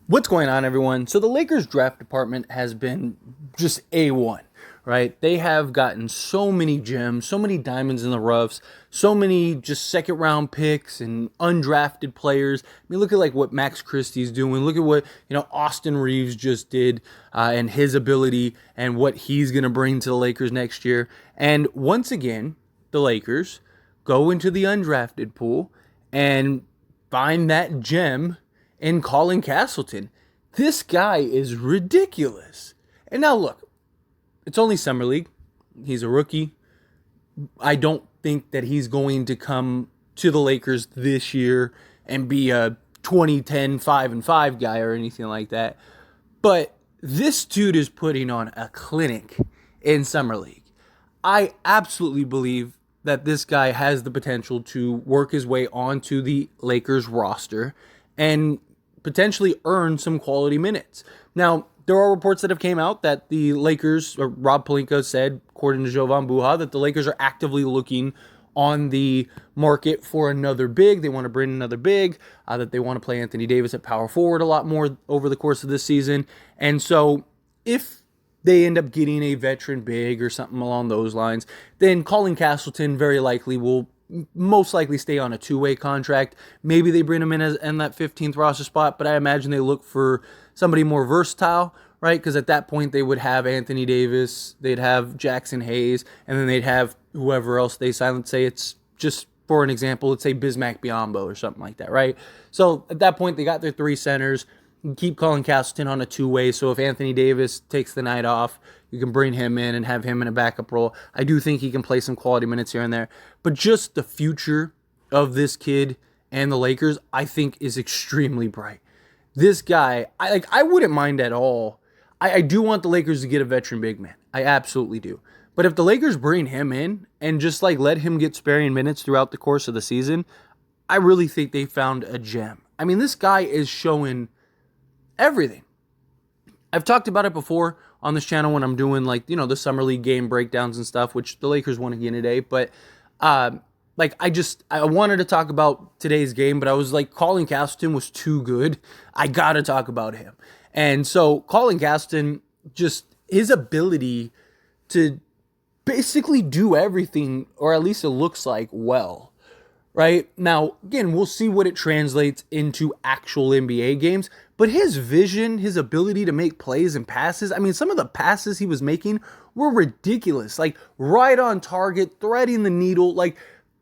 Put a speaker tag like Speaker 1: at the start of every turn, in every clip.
Speaker 1: What's going on, everyone? So the Lakers draft department has been just A1, right? They have gotten so many gems, so many diamonds in the roughs, so many just second round picks and undrafted players. I mean, look at like what Max Christie's doing. Look at what, Austin Reeves just did and his ability and what he's going to bring to the Lakers next year. And once again, the Lakers go into the undrafted pool and find that gem in Colin Castleton. This guy is ridiculous. And now look, it's only Summer League. He's a rookie. I don't think that he's going to come to the Lakers this year and be a 2010 5-5 guy or anything like that. But this dude is putting on a clinic in Summer League. I absolutely believe that this guy has the potential to work his way onto the Lakers roster and potentially earn some quality minutes. Now, there are reports that have came out that the Lakers, or Rob Pelinka said, according to Jovan Buha, that the Lakers are actively looking on the market for another big. They want to bring another big, that they want to play Anthony Davis at power forward a lot more over the course of this season. And so if they end up getting a veteran big or something along those lines, then Colin Castleton very likely will most likely stay on a two-way contract. Maybe they bring him in that 15th roster spot, but I imagine they look for somebody more versatile, right? Because at that point they would have Anthony Davis, they'd have Jackson Hayes, and then they'd have whoever else they sign. Let's say it's just for an example, let's say Bismack Biyombo or something like that, right? So at that point they got their three centers. Keep Colin Castleton on a two-way, so if Anthony Davis takes the night off, you can bring him in and have him in a backup role. I do think he can play some quality minutes here and there, but just the future of this kid and the Lakers, I think, is extremely bright. This guy, I wouldn't mind at all. I do want the Lakers to get a veteran big man. I absolutely do. But if the Lakers bring him in and just let him get sparing minutes throughout the course of the season, I really think they found a gem. I mean, this guy is showing everything. I've talked about it before on this channel when I'm doing the Summer League game breakdowns and stuff, which the Lakers won again today. But I wanted to talk about today's game, but I was like, Colin Castleton was too good. I got to talk about him. And so Colin Castleton, just his ability to basically do everything, or at least it looks like, well. Right? Now, again, we'll see what it translates into actual NBA games, but his vision, his ability to make plays and passes, I mean, some of the passes he was making were ridiculous. Right on target, threading the needle,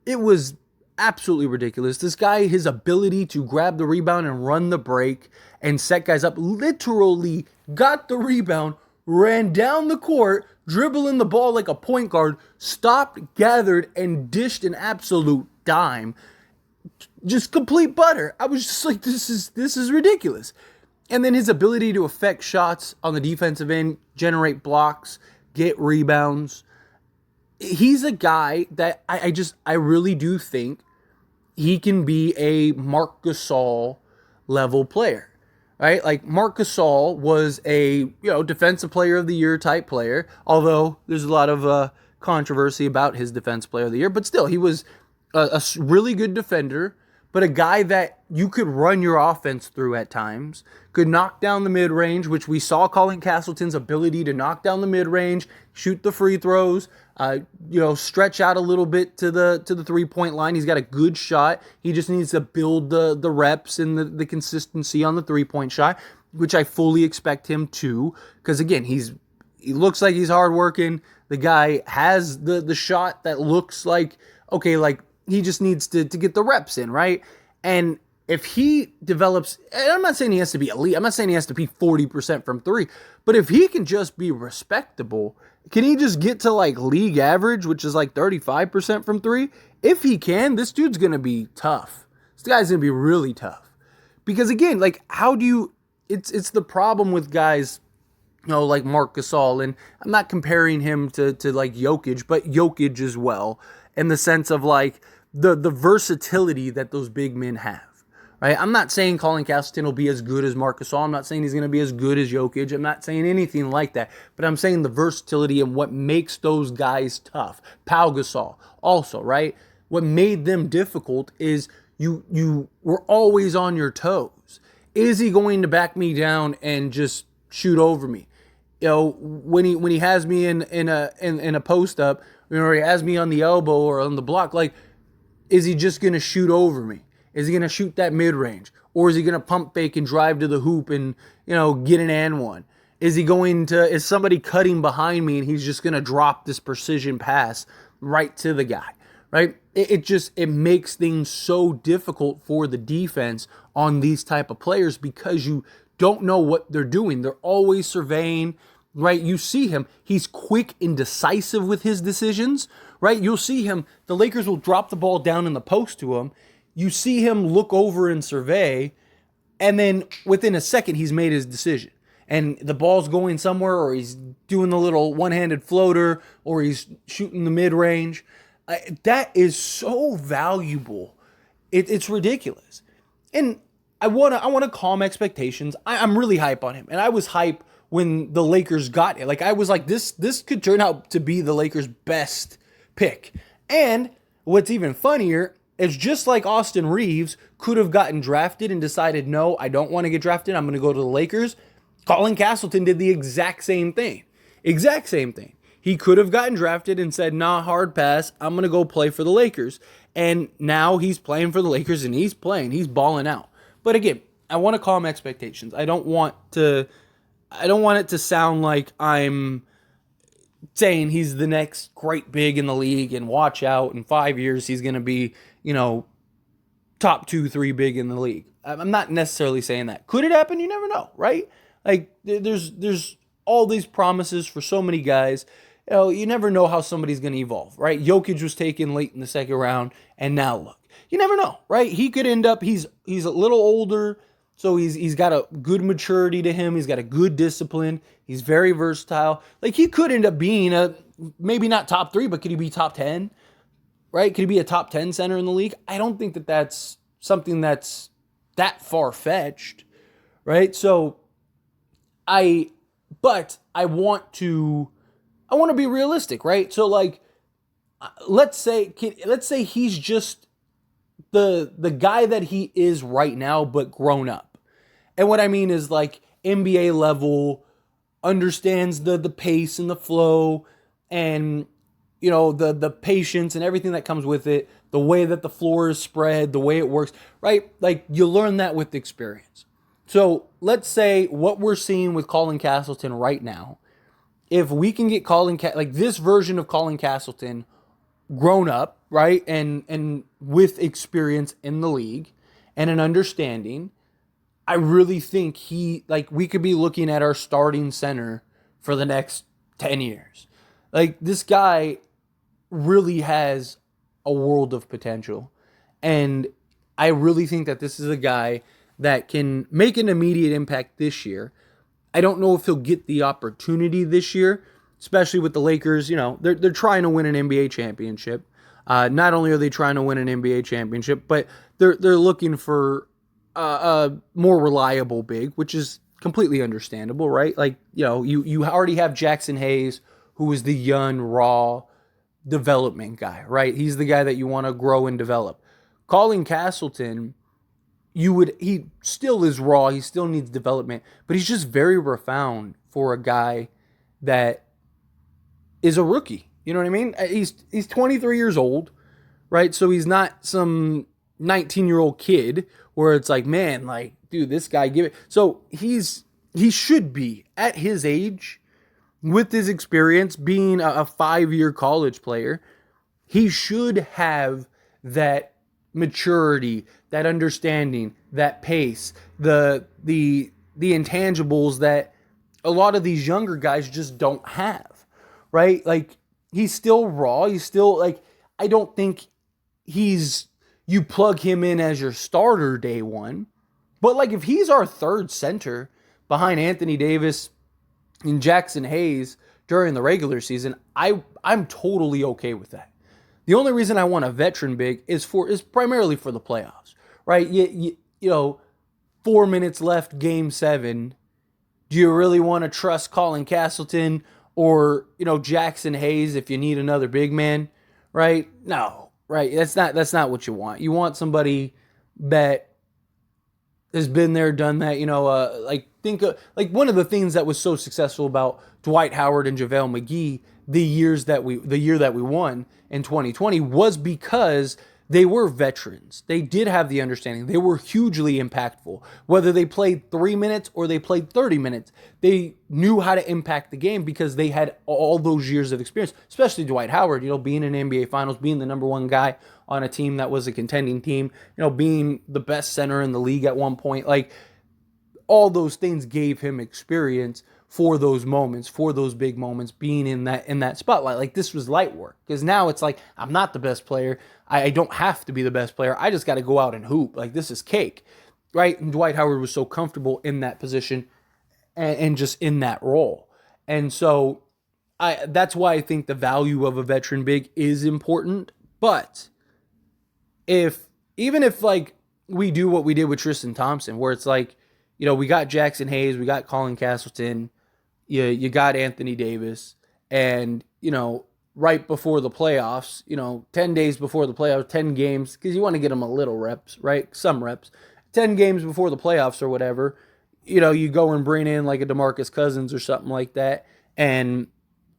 Speaker 1: it was absolutely ridiculous. This guy, his ability to grab the rebound and run the break and set guys up, literally got the rebound, ran down the court, dribbling the ball like a point guard, stopped, gathered, and dished an absolute dime. Just complete butter. I was just like, this is ridiculous. And then his ability to affect shots on the defensive end, generate blocks, get rebounds. He's a guy that I really do think he can be a Marc Gasol level player. Right? Like Marc Gasol was a, defensive player of the year type player, although there's a lot of controversy about his defense player of the year, but still he was a really good defender, but a guy that you could run your offense through at times, could knock down the mid-range, which we saw Colin Castleton's ability to knock down the mid-range, shoot the free throws, stretch out a little bit to the three-point line. He's got a good shot. He just needs to build the reps and the consistency on the three-point shot, which I fully expect him to, because again, he looks like he's hardworking. The guy has the shot that looks like, okay, he just needs to get the reps in, right? And if he develops, and I'm not saying he has to be elite, I'm not saying he has to be 40% from three, but if he can just be respectable, can he just get to league average, which is 35% from three? If he can, this dude's going to be tough. This guy's going to be really tough. Because again, how do you, it's the problem with guys, like Marc Gasol, and I'm not comparing him to Jokic, but Jokic as well, in the sense of the versatility that those big men have, right? I'm not saying Colin Castleton will be as good as Marc Gasol. I'm not saying he's going to be as good as Jokic. I'm not saying anything like that, but I'm saying the versatility and what makes those guys tough. Pau Gasol also, right? What made them difficult is you were always on your toes. Is he going to back me down and just shoot over me? When he has me in a post up, or he has me on the elbow or on the block, like, is he just going to shoot over me? Is he going to shoot that mid range? Or is he going to pump fake and drive to the hoop and, get an and one? Is somebody cutting behind me and he's just going to drop this precision pass right to the guy, right? It makes things so difficult for the defense on these type of players because you don't know what they're doing. They're always surveying, right? You see him, he's quick and decisive with his decisions, right? You'll see him, the Lakers will drop the ball down in the post to him. You see him look over and survey, and then within a second, he's made his decision. And the ball's going somewhere, or he's doing the little one-handed floater, or he's shooting the mid-range. That is so valuable. It's ridiculous. And I want to calm expectations. I'm really hype on him. And I was hype when the Lakers got it. Like, I was like, this could turn out to be the Lakers' best pick. And what's even funnier is, just like Austin Reeves could have gotten drafted and decided, no, I don't want to get drafted, I'm going to go to the Lakers, Colin Castleton did the exact same thing. Exact same thing. He could have gotten drafted and said, nah, hard pass, I'm going to go play for the Lakers. And now he's playing for the Lakers and he's balling out. But again, I want to calm expectations. I don't want it to sound like I'm saying he's the next great big in the league and watch out, in 5 years he's going to be, top 2-3 big in the league. I'm not necessarily saying that. Could it happen? You never know, right? Like, there's all these promises for so many guys. You never know how somebody's going to evolve, right? Jokic was taken late in the second round, and now look. You never know, right? He could end up, he's a little older, so he's got a good maturity to him. He's got a good discipline. He's very versatile. Like, he could end up being maybe not top 3, but could he be top 10? Right? Could he be a top 10 center in the league? I don't think that's something that's that far-fetched, right? So I want to be realistic, right? So, like, let's say he's just the guy that he is right now, but grown up. And what I mean is, like, NBA level, understands the pace and the flow, and the patience and everything that comes with it, the way that the floor is spread, the way it works, right? Like, you learn that with experience. So let's say what we're seeing with Colin Castleton right now, if we can get this version of Colin Castleton grown up, right, and with experience in the league and an understanding, I really think we could be looking at our starting center for the next 10 years. Like, this guy really has a world of potential. And I really think that this is a guy that can make an immediate impact this year. I don't know if he'll get the opportunity this year, especially with the Lakers. They're trying to win an NBA championship. Not only are they trying to win an NBA championship, but they're looking for a more reliable big, which is completely understandable, right? Like, you already have Jackson Hayes, who is the young, raw development guy, right? He's the guy that you want to grow and develop. Colin Castleton, he still is raw, he still needs development, but he's just very profound for a guy that is a rookie. You know what I mean? He's 23 years old, right? So he's not some 19-year-old kid where it's like, man, like, dude, this guy, give it. So he should be, at his age, with his experience, being a 5-year college player, he should have that maturity, that understanding, that pace, the intangibles that a lot of these younger guys just don't have, right? Like, he's still raw. He's still, like, I don't think you plug him in as your starter day one. But, like, if he's our third center behind Anthony Davis and Jackson Hayes during the regular season, I'm totally okay with that. The only reason I want a veteran big is primarily for the playoffs, right? 4 minutes left, game 7. Do you really want to trust Colin Castleton or, Jackson Hayes if you need another big man, right? No, right? That's not what you want. You want somebody that has been there, done that. Like think of, like one of the things that was so successful about Dwight Howard and JaVale McGee the year that we won in 2020 was because they were veterans. They did have the understanding. They were hugely impactful. Whether they played 3 minutes or they played 30 minutes, they knew how to impact the game because they had all those years of experience, especially Dwight Howard, being in NBA Finals, being the number one guy on a team that was a contending team, being the best center in the league at one point. Like, all those things gave him experience for those moments, for those big moments, being in that spotlight. Like, this was light work, because now it's like, I'm not the best player. I don't have to be the best player. I just got to go out and hoop. Like, this is cake, right? And Dwight Howard was so comfortable in that position and just in that role. And so that's why I think the value of a veteran big is important. But even if like we do what we did with Tristan Thompson, where it's like, we got Jackson Hayes, we got Colin Castleton, you got Anthony Davis, and, right before the playoffs, 10 days before the playoffs, 10 games, because you want to get them a little reps, right? Some reps. 10 games before the playoffs or whatever, you go and bring in like a DeMarcus Cousins or something like that and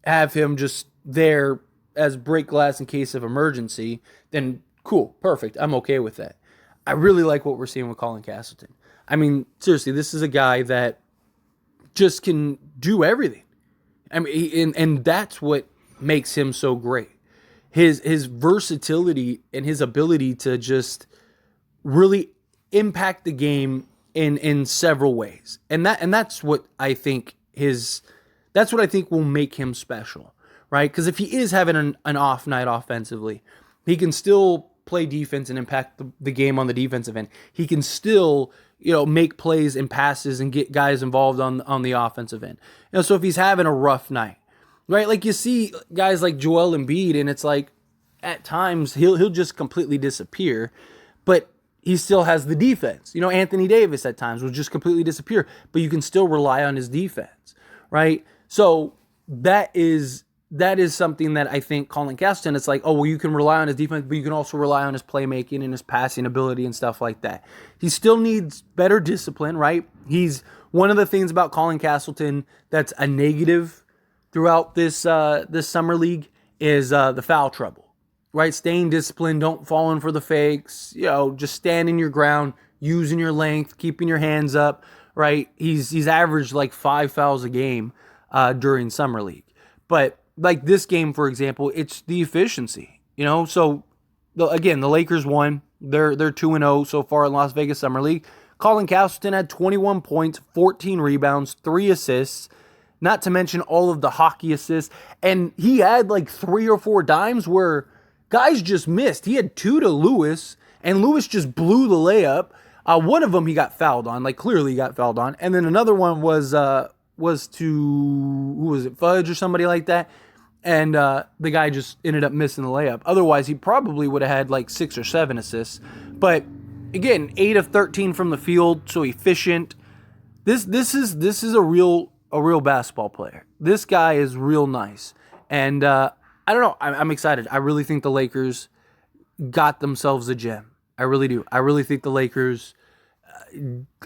Speaker 1: have him just there as break glass in case of emergency, then cool, perfect. I'm okay with that. I really like what we're seeing with Colin Castleton. I mean, seriously, this is a guy that just can do everything. I mean, and that's what makes him so great. His versatility and his ability to just really impact the game in several ways. And that's what I think will make him special, right? Because if he is having an off night offensively, he can still play defense and impact the game on the defensive end. He can still, make plays and passes and get guys involved on the offensive end. So if he's having a rough night, right? Like you see guys like Joel Embiid, and it's like at times he'll just completely disappear, but he still has the defense. Anthony Davis at times will just completely disappear, but you can still rely on his defense, right? So that is something that I think Colin Castleton, it's like, oh, well, you can rely on his defense, but you can also rely on his playmaking and his passing ability and stuff like that. He still needs better discipline, right? He's one of the things about Colin Castleton that's a negative throughout this summer league is the foul trouble, right? Staying disciplined, don't fall in for the fakes, just standing your ground, using your length, keeping your hands up, right? He's averaged like 5 fouls a game during summer league, but like this game, for example, it's the efficiency, So, the Lakers won. They're 2-0 so far in Las Vegas Summer League. Colin Castleton had 21 points, 14 rebounds, 3 assists, not to mention all of the hockey assists. And he had like 3 or 4 dimes where guys just missed. He had 2 to Lewis, and Lewis just blew the layup. One of them he got fouled on, like clearly he got fouled on. And then another one was to, who was it, Fudge or somebody like that. And the guy just ended up missing the layup. Otherwise, he probably would have had like 6 or 7 assists. But again, 8 of 13 from the field, so efficient. This is a real basketball player. This guy is real nice. And I don't know. I'm excited. I really think the Lakers got themselves a gem. I really do. I really think the Lakers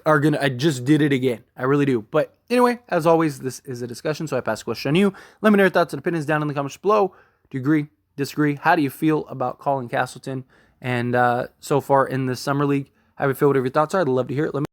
Speaker 1: I just did it again. I really do. But anyway, as always, this is a discussion, so I pass the question on you. Let me know your thoughts and opinions down in the comments below. Do you agree? Disagree? How do you feel about Colin Castleton and so far in this summer league? How do you feel? Whatever your thoughts are, I'd love to hear it. Let me